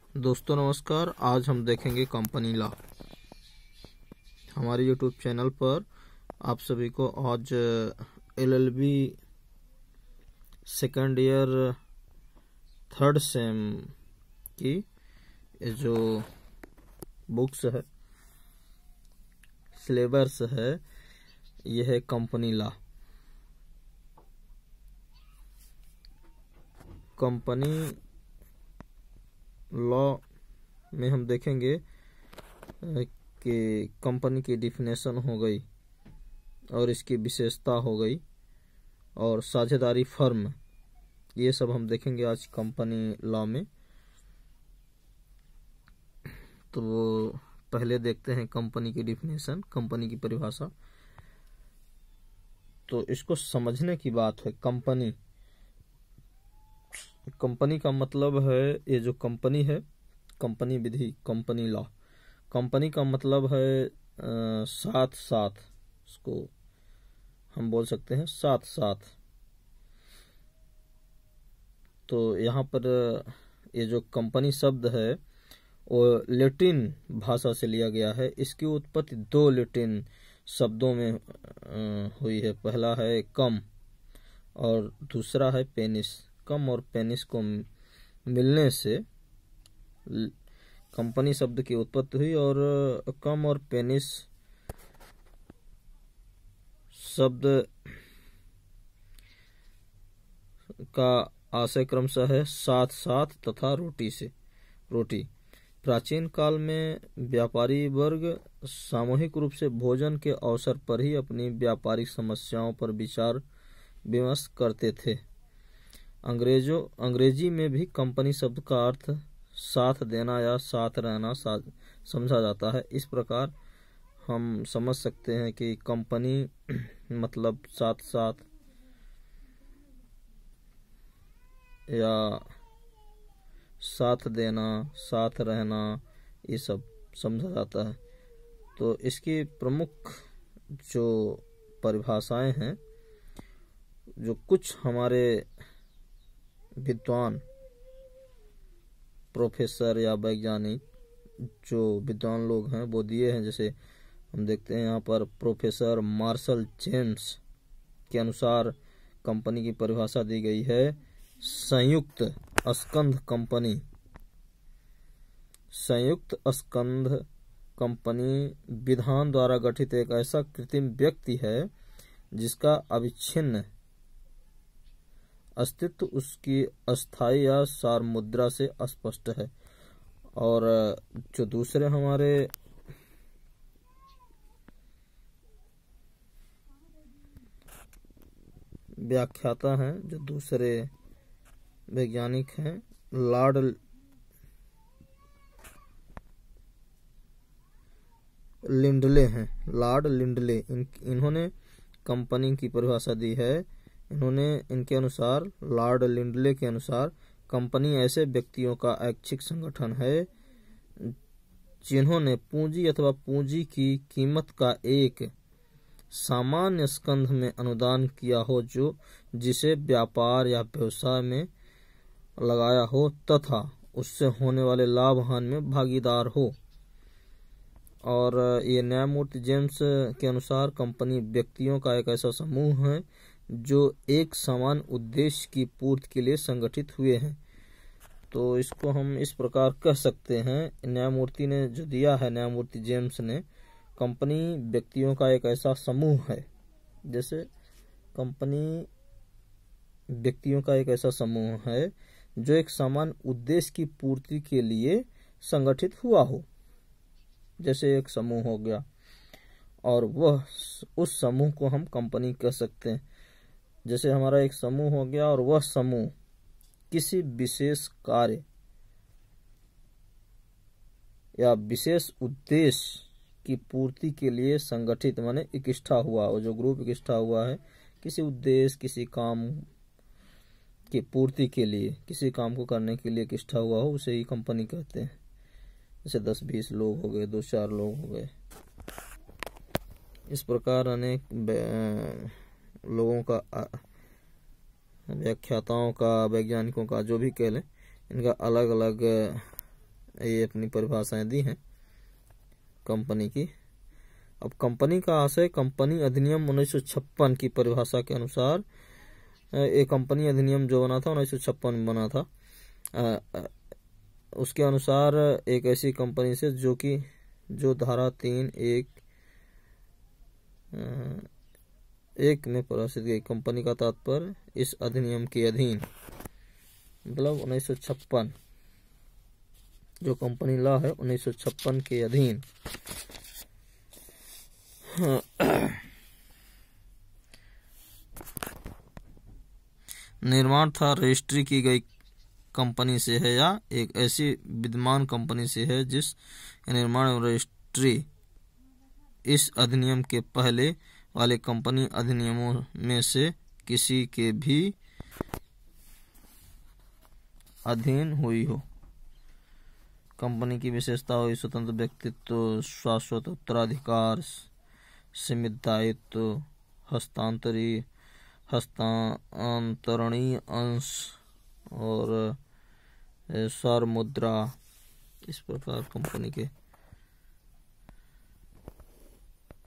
दोस्तों नमस्कार। आज हम देखेंगे कंपनी लॉ। हमारे यूट्यूब चैनल पर आप सभी को आज LLB second year third same की जो बुक्स है, सिलेबस है, यह है कंपनी लॉ। कंपनी लॉ में हम देखेंगे कि कंपनी की डिफिनेशन हो गई और इसकी विशेषता हो गई और साझेदारी फर्म, ये सब हम देखेंगे आज कंपनी लॉ में। तो पहले देखते हैं कंपनी की डिफिनेशन, कंपनी की परिभाषा। तो इसको समझने की बात है। कंपनी का मतलब है, ये जो कंपनी है, कंपनी विधि, कंपनी लॉ। कंपनी का मतलब है साथ साथ, इसको हम बोल सकते हैं साथ साथ। तो यहाँ पर ये जो कंपनी शब्द है वो लैटिन भाषा से लिया गया है। इसकी उत्पत्ति दो लैटिन शब्दों में हुई है। पहला है कम और दूसरा है पेनिस। कम और पेनिस को मिलने से कंपनी शब्द की उत्पत्ति हुई और कम और पेनिस शब्द का आशय क्रमशः है साथ साथ तथा रोटी। प्राचीन काल में व्यापारी वर्ग सामूहिक रूप से भोजन के अवसर पर ही अपनी व्यापारिक समस्याओं पर विचार विमर्श करते थे। अंग्रेजी में भी कंपनी शब्द का अर्थ साथ देना या साथ रहना समझा जाता है। इस प्रकार हम समझ सकते हैं कि कंपनी मतलब साथ साथ या साथ देना, साथ रहना, ये सब समझा जाता है। तो इसकी प्रमुख जो परिभाषाएं हैं, जो कुछ हमारे विद्वान प्रोफेसर या वैज्ञानिक जो विद्वान लोग हैं वो दिए हैं। जैसे हम देखते हैं यहाँ पर प्रोफेसर मार्शल जेम्स के अनुसार कंपनी की परिभाषा दी गई है। संयुक्त स्कंध कंपनी। संयुक्त स्कंध कंपनी विधान द्वारा गठित एक ऐसा कृत्रिम व्यक्ति है जिसका अविच्छिन्न अस्तित्व उसकी अस्थायी या सार मुद्रा से स्पष्ट है। और जो दूसरे हमारे व्याख्याता हैं, जो दूसरे वैज्ञानिक हैं, लॉर्ड लिंडले, इन्होंने कंपनी की परिभाषा दी है। इनके अनुसार, लॉर्ड लिंडले के अनुसार, कंपनी ऐसे व्यक्तियों का ऐच्छिक संगठन है जिन्होंने पूंजी अथवा पूंजी की कीमत का एक सामान्य स्कंध में अनुदान किया हो, जो जिसे व्यापार या व्यवसाय में लगाया हो तथा उससे होने वाले लाभ हानि में भागीदार हो। और ये न्यायमूर्ति जेम्स के अनुसार कंपनी व्यक्तियों का एक ऐसा समूह है जो एक समान उद्देश्य की पूर्ति के लिए संगठित हुए हैं। तो इसको हम इस प्रकार कह सकते हैं, न्यायमूर्ति ने जो दिया है, न्यायमूर्ति जेम्स ने, कंपनी व्यक्तियों का एक ऐसा समूह है। जैसे कंपनी व्यक्तियों का एक ऐसा समूह है जो एक समान उद्देश्य की पूर्ति के लिए संगठित हुआ हो। जैसे एक समूह हो गया और वह उस समूह को हम कंपनी कह सकते हैं। जैसे हमारा एक समूह हो गया और वह समूह किसी विशेष कार्य या विशेष उद्देश्य की पूर्ति के लिए संगठित, माने इकट्ठा हुआ। और जो ग्रुप इकट्ठा हुआ है किसी उद्देश्य, किसी काम की पूर्ति के लिए, किसी काम को करने के लिए इकट्ठा हुआ हो, उसे ही कंपनी कहते हैं। जैसे 10-20 लोग हो गए, 2-4 लोग हो गए। इस प्रकार अनेक लोगों का, व्याख्याताओं का, वैज्ञानिकों का, जो भी कह लें, इनका अलग अलग ये अपनी परिभाषाएं दी हैं कंपनी की। अब कंपनी का आशय कंपनी अधिनियम 1956 की परिभाषा के अनुसार, एक कंपनी अधिनियम जो बना था 1956 में बना था, उसके अनुसार एक ऐसी कंपनी से जो धारा 3(1) में परिभाषित गई। कंपनी का तात्पर्य इस अधिनियम के अधीन, मतलब 1956 जो कंपनी लॉ है 1956 के अधीन। निर्माण था रजिस्ट्री की गई कंपनी से है या एक ऐसी विद्यमान कंपनी से है जिस निर्माण एवं रजिस्ट्री इस अधिनियम के पहले वाले कंपनी अधिनियमों में से किसी के भी अधीन हुई हो। कंपनी की विशेषता हुई स्वतंत्र व्यक्तित्व, शाश्वत उत्तराधिकार, सीमित दायित्व, हस्तांतरणीय अंश और सार मुद्रा। इस प्रकार कंपनी के